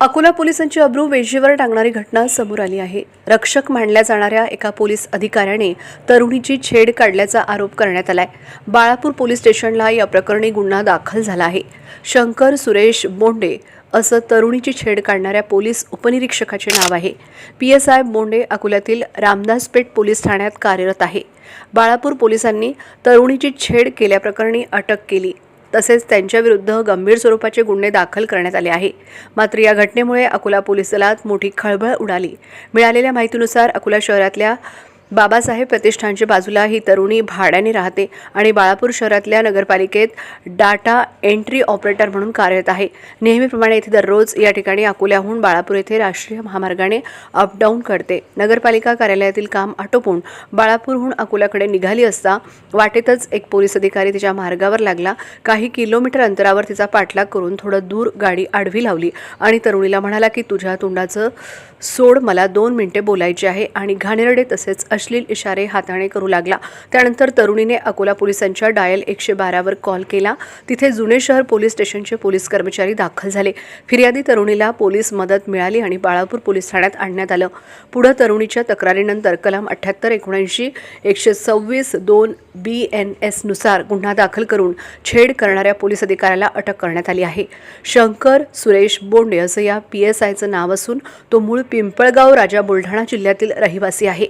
अकोला पोलिसांची अब्रू वेशीवर टांगणारी घटना समोर आली आहे। रक्षक मानल्या जाणाऱ्या एका पोलीस अधिकाऱ्याने तरुणीची छेड काढल्याचा आरोप करण्यात आलाय। बाळापूर पोलीस स्टेशनला या प्रकरणी गुन्हा दाखल झाला आहे। शंकर सुरेश बोंडे असं तरुणीची छेड काढणाऱ्या पोलीस उपनिरीक्षकाचे नाव आहे। PSI बोंडे अकोल्यातील रामदासपेठ पोलीस ठाण्यात कार्यरत आहे। बाळापूर पोलिसांनी तरुणीची छेड केल्याप्रकरणी अटक केली। तसेच त्यांच्याविरुद्ध गंभीर स्वरूपाचे गुन्हे दाखल करण्यात आले आहे। मात्र या घटनेमुळे अकोला पोलीस दलात मोठी खळबळ उडाली। मिळालेल्या माहितीनुसार अकोला शहरातल्या बाबासाहेब प्रतिष्ठानच्या बाजूला ही तरुणी भाड्याने राहते आणि बाळापूर शहरातल्या नगरपालिकेत डाटा एंट्री ऑपरेटर म्हणून कार्यरत आहे। नेहमीप्रमाणे इथे दररोज या ठिकाणी अकोल्याहून बाळापूर येथे राष्ट्रीय महामार्गाने अपडाऊन करते। नगरपालिका कार्यालयातील काम आटोपून बाळापूरहून अकोल्याकडे निघाली असता वाटेतच एक पोलीस अधिकारी तिच्या मार्गावर लागला। काही किलोमीटर अंतरावर तिचा पाठलाग करून थोडं दूर गाडी आडवी लावली आणि तरुणीला म्हणाला की तुझ्या तोंडाचं सोड, मला 2 मिनिटे बोलायचे आहे आणि घाणेरडे तसेच अश्लील इशारे हाताने करू लागला। त्यानंतर तरुणीने अकोला पोलिसांच्या डायल 112 वर कॉल केला। तिथे जुने शहर पोलीस स्टेशनचे पोलीस कर्मचारी दाखल झाले। फिर्यादी तरुणीला पोलीस मदत मिळाली आणि बाळापूर पोलीस ठाण्यात आणण्यात आलं। पुढे तरुणीच्या तक्रारीनंतर कलम 78 79 126 2 BNS नुसार गुन्हा दाखल करून छेड करणाऱ्या पोलीस अधिकाऱ्याला अटक करण्यात आली आहे। शंकर सुरेश बोंडे असं या PSIचं नाव असून तो मूळ पिंपळगाव राजा बुलढाणा जिल्ह्यातील रहिवासी आहे।